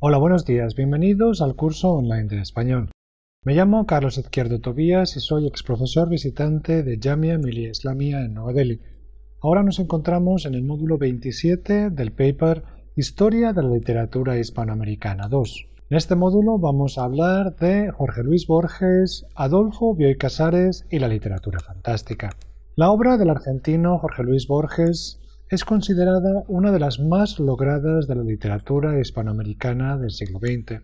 Hola, buenos días, bienvenidos al curso online de español. Me llamo Carlos Izquierdo Tobías y soy exprofesor visitante de Jamia Millia Islamia en Nueva Delhi. Ahora nos encontramos en el módulo 27 del paper Historia de la Literatura Hispanoamericana 2. En este módulo vamos a hablar de Jorge Luis Borges, Adolfo Bioy Casares y la literatura fantástica. La obra del argentino Jorge Luis Borges es considerada una de las más logradas de la literatura hispanoamericana del siglo XX.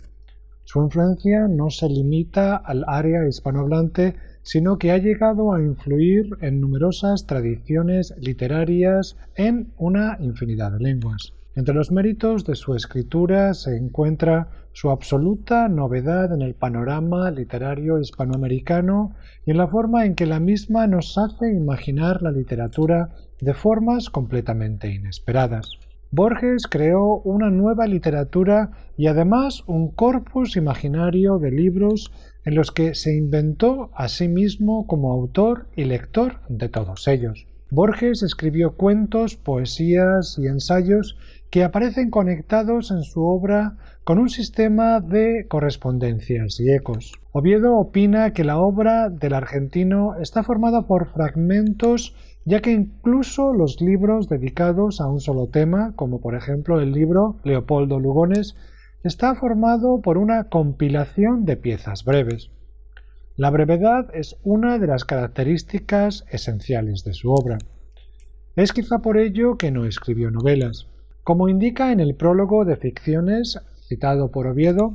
Su influencia no se limita al área hispanohablante, sino que ha llegado a influir en numerosas tradiciones literarias en una infinidad de lenguas. Entre los méritos de su escritura se encuentra su absoluta novedad en el panorama literario hispanoamericano y en la forma en que la misma nos hace imaginar la literatura de formas completamente inesperadas. Borges creó una nueva literatura y además un corpus imaginario de libros en los que se inventó a sí mismo como autor y lector de todos ellos. Borges escribió cuentos, poesías y ensayos que aparecen conectados en su obra con un sistema de correspondencias y ecos. Oviedo opina que la obra del argentino está formada por fragmentos, ya que incluso los libros dedicados a un solo tema, como por ejemplo el libro Leopoldo Lugones, está formado por una compilación de piezas breves. La brevedad es una de las características esenciales de su obra. Es quizá por ello que no escribió novelas. Como indica en el prólogo de Ficciones, citado por Oviedo,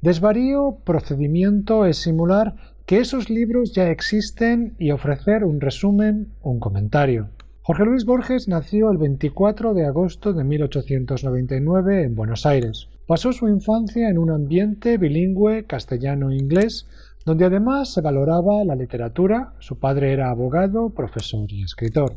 desvarío procedimiento es simular que esos libros ya existen y ofrecer un resumen, un comentario. Jorge Luis Borges nació el 24 de agosto de 1899 en Buenos Aires. Pasó su infancia en un ambiente bilingüe castellano-inglés, donde además se valoraba la literatura. Su padre era abogado, profesor y escritor.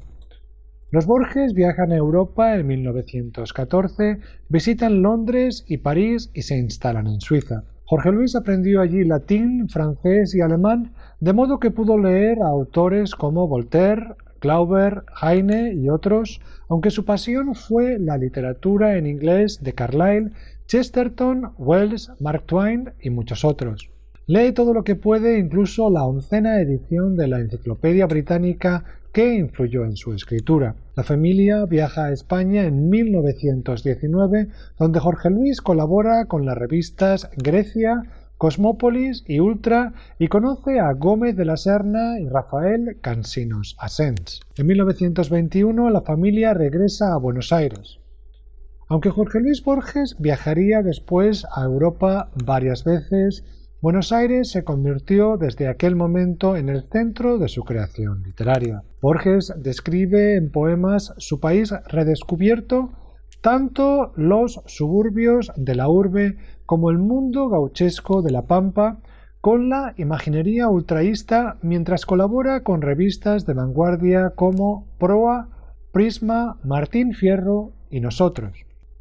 Los Borges viajan a Europa en 1914, visitan Londres y París y se instalan en Suiza. Jorge Luis aprendió allí latín, francés y alemán, de modo que pudo leer a autores como Voltaire, Glauber, Heine y otros, aunque su pasión fue la literatura en inglés de Carlyle, Chesterton, Wells, Mark Twain y muchos otros. Lee todo lo que puede, incluso la 11ª edición de la Enciclopedia Británica que influyó en su escritura. La familia viaja a España en 1919, donde Jorge Luis colabora con las revistas Grecia, Cosmópolis y Ultra y conoce a Gómez de la Serna y Rafael Cansinos Asens. En 1921 la familia regresa a Buenos Aires. Aunque Jorge Luis Borges viajaría después a Europa varias veces, Buenos Aires se convirtió desde aquel momento en el centro de su creación literaria. Borges describe en poemas su país redescubierto, tanto los suburbios de la urbe como el mundo gauchesco de la Pampa, con la imaginería ultraísta, mientras colabora con revistas de vanguardia como Proa, Prisma, Martín Fierro y Nosotros.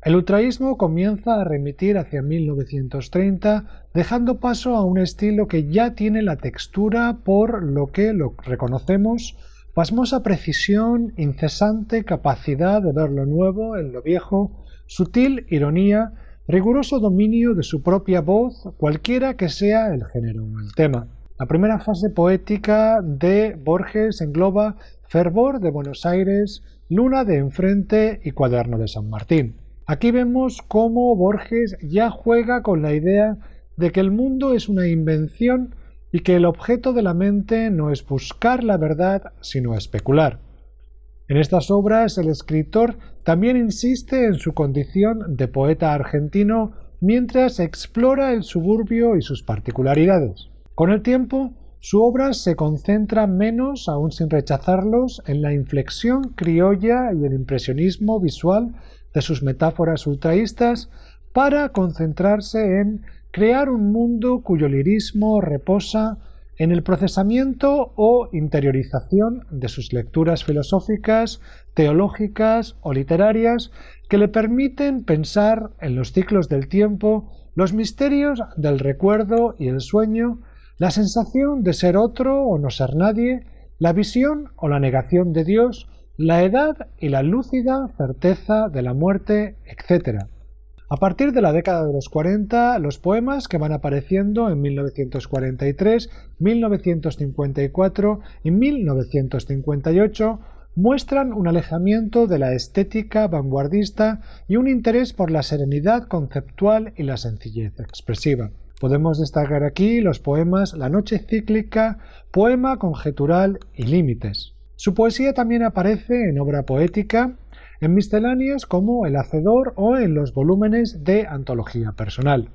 El ultraísmo comienza a remitir hacia 1930, dejando paso a un estilo que ya tiene la textura por lo que lo reconocemos, pasmosa precisión, incesante capacidad de ver lo nuevo en lo viejo, sutil ironía, riguroso dominio de su propia voz, cualquiera que sea el género o el tema. La primera fase poética de Borges engloba Fervor de Buenos Aires, Luna de enfrente y Cuaderno de San Martín. Aquí vemos cómo Borges ya juega con la idea de que el mundo es una invención y que el objeto de la mente no es buscar la verdad, sino especular. En estas obras el escritor también insiste en su condición de poeta argentino mientras explora el suburbio y sus particularidades. Con el tiempo, su obra se concentra menos, aún sin rechazarlos, en la inflexión criolla y el impresionismo visual de sus metáforas ultraístas para concentrarse en crear un mundo cuyo lirismo reposa en el procesamiento o interiorización de sus lecturas filosóficas, teológicas o literarias que le permiten pensar en los ciclos del tiempo, los misterios del recuerdo y el sueño, la sensación de ser otro o no ser nadie, la visión o la negación de Dios, la edad y la lúcida certeza de la muerte, etc. A partir de la década de los 40, los poemas que van apareciendo en 1943, 1954 y 1958 muestran un alejamiento de la estética vanguardista y un interés por la serenidad conceptual y la sencillez expresiva. Podemos destacar aquí los poemas La noche cíclica, Poema conjetural y Límites. Su poesía también aparece en obra poética, en misceláneas como El Hacedor o en los volúmenes de Antología Personal.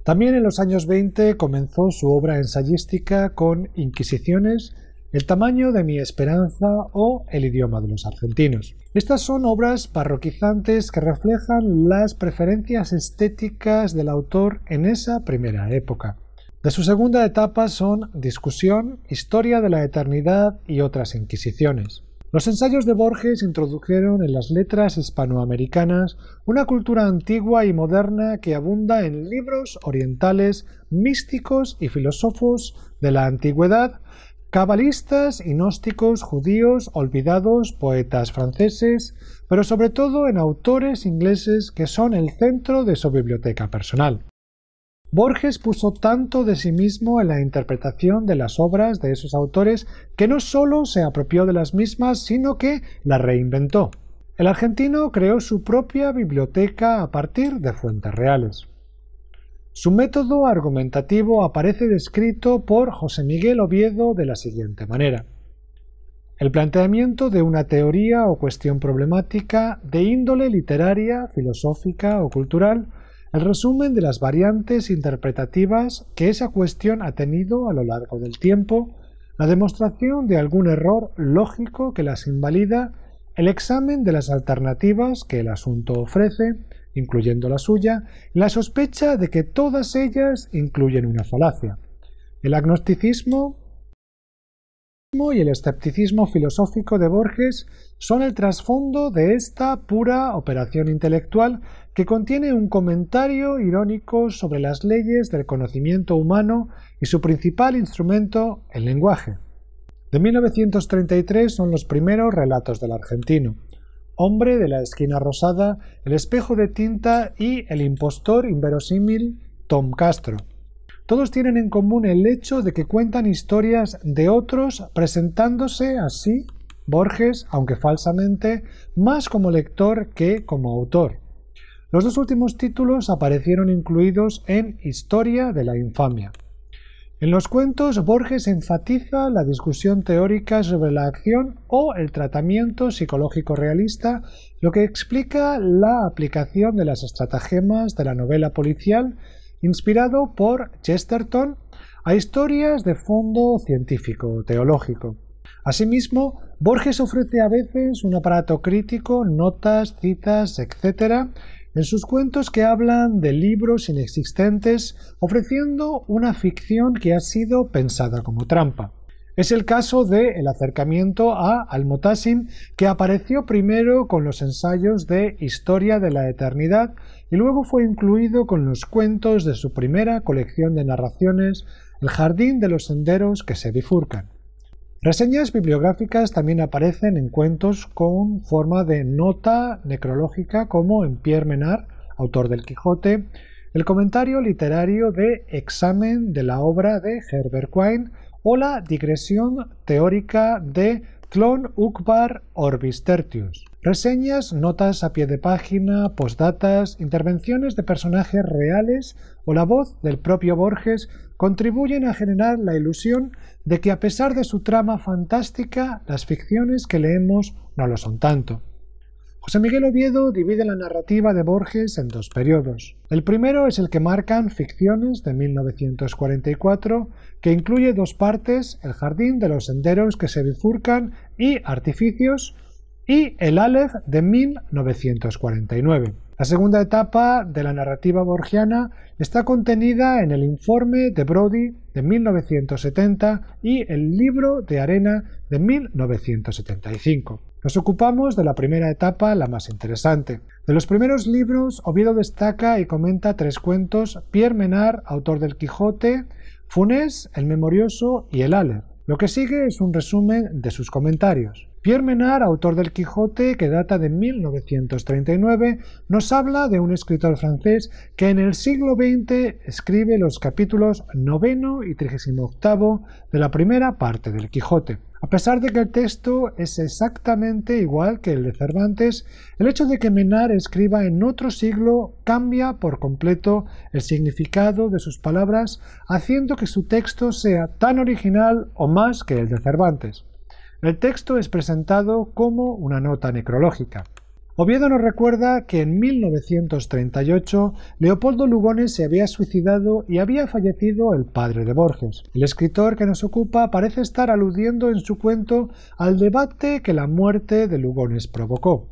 También en los años 20 comenzó su obra ensayística con Inquisiciones, El tamaño de mi esperanza o El idioma de los argentinos. Estas son obras parroquizantes que reflejan las preferencias estéticas del autor en esa primera época. De su segunda etapa son Discusión, Historia de la Eternidad y otras Inquisiciones. Los ensayos de Borges introdujeron en las letras hispanoamericanas una cultura antigua y moderna que abunda en libros orientales, místicos y filósofos de la antigüedad, cabalistas y gnósticos judíos olvidados, poetas franceses, pero sobre todo en autores ingleses que son el centro de su biblioteca personal. Borges puso tanto de sí mismo en la interpretación de las obras de esos autores que no solo se apropió de las mismas, sino que las reinventó. El argentino creó su propia biblioteca a partir de fuentes reales. Su método argumentativo aparece descrito por José Miguel Oviedo de la siguiente manera: el planteamiento de una teoría o cuestión problemática de índole literaria, filosófica o cultural, el resumen de las variantes interpretativas que esa cuestión ha tenido a lo largo del tiempo, la demostración de algún error lógico que las invalida, el examen de las alternativas que el asunto ofrece, incluyendo la suya, y la sospecha de que todas ellas incluyen una falacia. El agnosticismo y el escepticismo filosófico de Borges son el trasfondo de esta pura operación intelectual que contiene un comentario irónico sobre las leyes del conocimiento humano y su principal instrumento, el lenguaje. De 1933 son los primeros relatos del argentino: Hombre de la esquina rosada, El espejo de tinta y El impostor inverosímil, Tom Castro. Todos tienen en común el hecho de que cuentan historias de otros, presentándose así Borges, aunque falsamente, más como lector que como autor. Los dos últimos títulos aparecieron incluidos en Historia de la infamia. En los cuentos, Borges enfatiza la discusión teórica sobre la acción o el tratamiento psicológico realista, lo que explica la aplicación de las estratagemas de la novela policial inspirado por Chesterton a historias de fondo científico teológico. Asimismo, Borges ofrece a veces un aparato crítico, notas, citas, etc., en sus cuentos que hablan de libros inexistentes, ofreciendo una ficción que ha sido pensada como trampa. Es el caso de El acercamiento a Al-Motasim, que apareció primero con los ensayos de Historia de la Eternidad y luego fue incluido con los cuentos de su primera colección de narraciones, El jardín de los senderos que se bifurcan. Reseñas bibliográficas también aparecen en cuentos con forma de nota necrológica, como en Pierre Menard, autor del Quijote, el comentario literario de Examen de la obra de Herbert Quine o la digresión teórica de Clon Uqbar Orbis Tertius. Reseñas, notas a pie de página, postdatas, intervenciones de personajes reales o la voz del propio Borges contribuyen a generar la ilusión de que, a pesar de su trama fantástica, las ficciones que leemos no lo son tanto. José Miguel Oviedo divide la narrativa de Borges en dos periodos. El primero es el que marcan Ficciones de 1944, que incluye dos partes, El jardín de los senderos que se bifurcan y Artificios, y El Aleph de 1949. La segunda etapa de la narrativa borgiana está contenida en el Informe de Brodie de 1970 y El libro de arena de 1975. Nos ocupamos de la primera etapa, la más interesante. De los primeros libros, Oviedo destaca y comenta tres cuentos: Pierre Menard, autor del Quijote, Funès, el Memorioso y El Aleph. Lo que sigue es un resumen de sus comentarios. Pierre Menard, autor del Quijote, que data de 1939, nos habla de un escritor francés que en el siglo XX escribe los capítulos 9 y 38 de la primera parte del Quijote. A pesar de que el texto es exactamente igual que el de Cervantes, el hecho de que Menard escriba en otro siglo cambia por completo el significado de sus palabras, haciendo que su texto sea tan original o más que el de Cervantes. El texto es presentado como una nota necrológica. Oviedo nos recuerda que en 1938 Leopoldo Lugones se había suicidado y había fallecido el padre de Borges. El escritor que nos ocupa parece estar aludiendo en su cuento al debate que la muerte de Lugones provocó.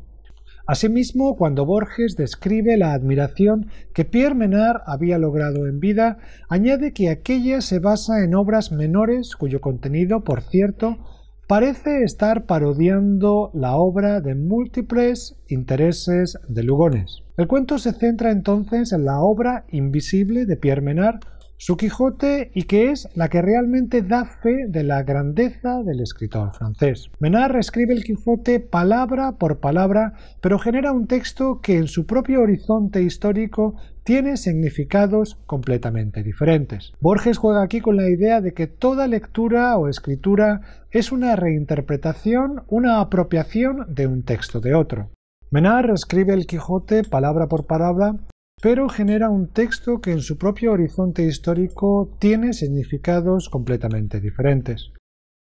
Asimismo, cuando Borges describe la admiración que Pierre Menard había logrado en vida, añade que aquella se basa en obras menores cuyo contenido, por cierto, parece estar parodiando la obra de múltiples intereses de Lugones. El cuento se centra entonces en la obra invisible de Pierre Menard, su Quijote, y que es la que realmente da fe de la grandeza del escritor francés. Menard reescribe el Quijote palabra por palabra, pero genera un texto que en su propio horizonte histórico tiene significados completamente diferentes. Borges juega aquí con la idea de que toda lectura o escritura es una reinterpretación, una apropiación de un texto de otro. Menard reescribe el Quijote palabra por palabra, pero genera un texto que en su propio horizonte histórico tiene significados completamente diferentes.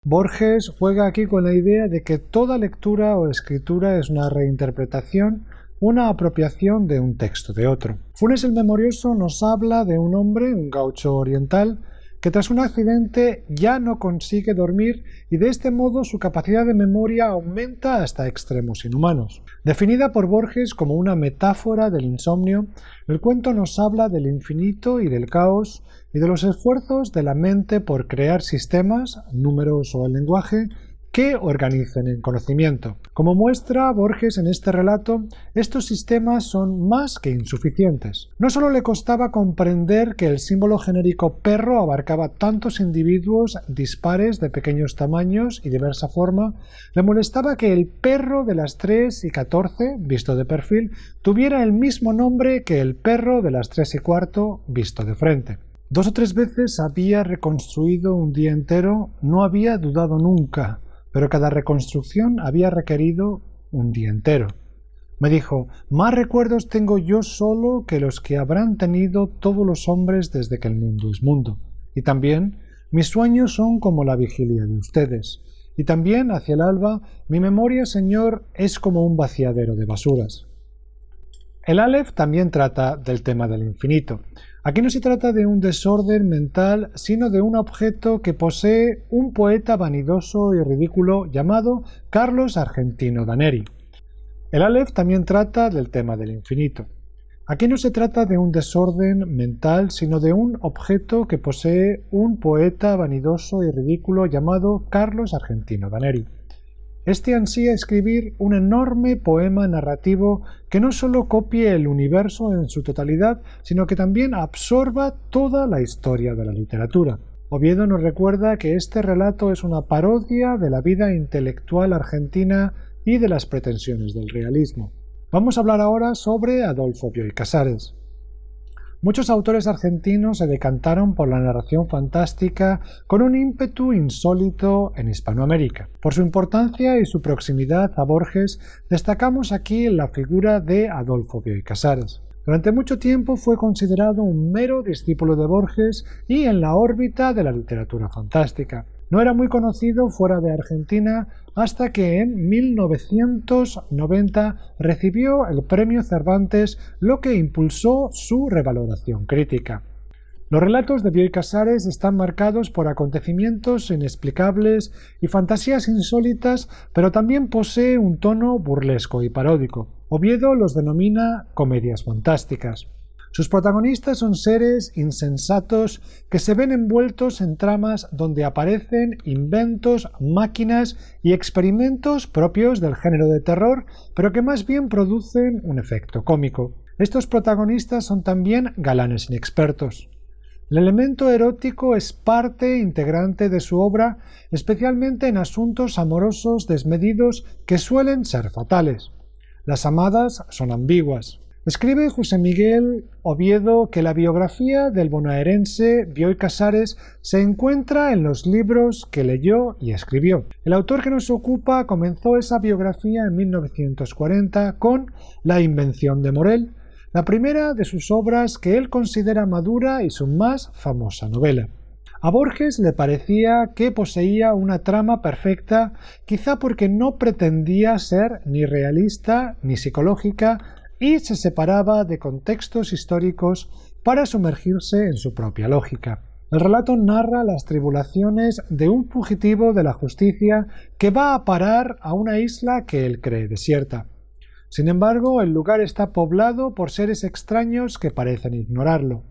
Borges juega aquí con la idea de que toda lectura o escritura es una reinterpretación, una apropiación de un texto de otro. Funes el Memorioso nos habla de un hombre, un gaucho oriental, que tras un accidente ya no consigue dormir y de este modo su capacidad de memoria aumenta hasta extremos inhumanos. Definida por Borges como una metáfora del insomnio, el cuento nos habla del infinito y del caos y de los esfuerzos de la mente por crear sistemas, números o el lenguaje, que organicen el conocimiento. Como muestra Borges en este relato, estos sistemas son más que insuficientes. No solo le costaba comprender que el símbolo genérico perro abarcaba tantos individuos dispares de pequeños tamaños y diversa forma, le molestaba que el perro de las 3 y 14, visto de perfil, tuviera el mismo nombre que el perro de las 3 y cuarto, visto de frente. 2 o 3 veces había reconstruido un día entero, no había dudado nunca, pero cada reconstrucción había requerido un día entero. Me dijo, más recuerdos tengo yo solo que los que habrán tenido todos los hombres desde que el mundo es mundo. Y también, mis sueños son como la vigilia de ustedes. Y también, hacia el alba, mi memoria, Señor, es como un vaciadero de basuras. El Aleph también trata del tema del infinito. Aquí no se trata de un desorden mental, sino de un objeto que posee un poeta vanidoso y ridículo llamado Carlos Argentino Daneri. El Aleph también trata del tema del infinito. Aquí no se trata de un desorden mental, sino de un objeto que posee un poeta vanidoso y ridículo llamado Carlos Argentino Daneri. Este ansía escribir un enorme poema narrativo que no solo copie el universo en su totalidad, sino que también absorba toda la historia de la literatura. Oviedo nos recuerda que este relato es una parodia de la vida intelectual argentina y de las pretensiones del realismo. Vamos a hablar ahora sobre Adolfo Bioy Casares. Muchos autores argentinos se decantaron por la narración fantástica con un ímpetu insólito en Hispanoamérica. Por su importancia y su proximidad a Borges, destacamos aquí la figura de Adolfo Bioy Casares. Durante mucho tiempo fue considerado un mero discípulo de Borges y en la órbita de la literatura fantástica. No era muy conocido fuera de Argentina hasta que en 1990 recibió el Premio Cervantes, lo que impulsó su revaloración crítica. Los relatos de Bioy Casares están marcados por acontecimientos inexplicables y fantasías insólitas, pero también posee un tono burlesco y paródico. Oviedo los denomina comedias fantásticas. Sus protagonistas son seres insensatos que se ven envueltos en tramas donde aparecen inventos, máquinas y experimentos propios del género de terror, pero que más bien producen un efecto cómico. Estos protagonistas son también galanes inexpertos. El elemento erótico es parte integrante de su obra, especialmente en asuntos amorosos desmedidos que suelen ser fatales. Las amadas son ambiguas. Escribe José Miguel Oviedo que la biografía del bonaerense Bioy Casares se encuentra en los libros que leyó y escribió. El autor que nos ocupa comenzó esa biografía en 1940 con La invención de Morel, la primera de sus obras que él considera madura y su más famosa novela. A Borges le parecía que poseía una trama perfecta, quizá porque no pretendía ser ni realista ni psicológica y se separaba de contextos históricos para sumergirse en su propia lógica. El relato narra las tribulaciones de un fugitivo de la justicia que va a parar a una isla que él cree desierta. Sin embargo, el lugar está poblado por seres extraños que parecen ignorarlo.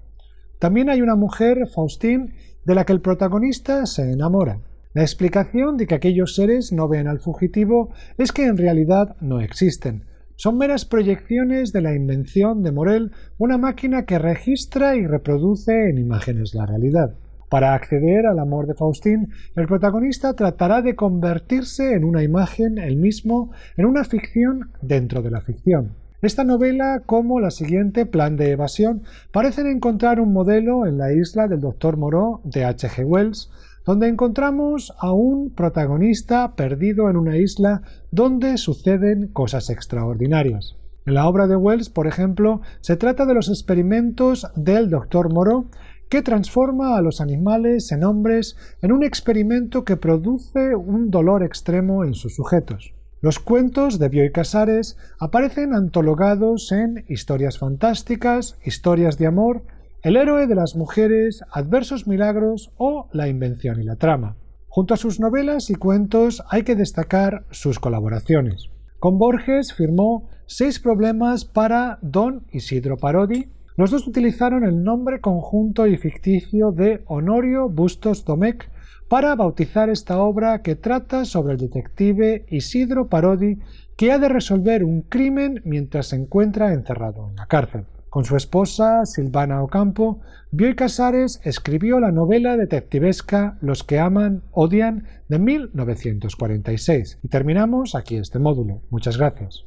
También hay una mujer, Faustine, de la que el protagonista se enamora. La explicación de que aquellos seres no ven al fugitivo es que en realidad no existen. Son meras proyecciones de la invención de Morel, una máquina que registra y reproduce en imágenes la realidad. Para acceder al amor de Faustine, el protagonista tratará de convertirse en una imagen él mismo, en una ficción dentro de la ficción. Esta novela, como la siguiente, Plan de evasión, parecen encontrar un modelo en La isla del Dr. Moreau de H. G. Wells, donde encontramos a un protagonista perdido en una isla donde suceden cosas extraordinarias. En la obra de Wells, por ejemplo, se trata de los experimentos del Dr. Moreau, que transforma a los animales en hombres en un experimento que produce un dolor extremo en sus sujetos. Los cuentos de Bioy Casares aparecen antologados en Historias fantásticas, Historias de amor, El héroe de las mujeres, Adversos milagros o La invención y la trama. Junto a sus novelas y cuentos hay que destacar sus colaboraciones. Con Borges firmó 6 problemas para Don Isidro Parodi. Los dos utilizaron el nombre conjunto y ficticio de Honorio Bustos Domecq para bautizar esta obra que trata sobre el detective Isidro Parodi, que ha de resolver un crimen mientras se encuentra encerrado en la cárcel. Con su esposa, Silvana Ocampo, Bioy Casares escribió la novela detectivesca Los que aman, odian, de 1946. Y terminamos aquí este módulo. Muchas gracias.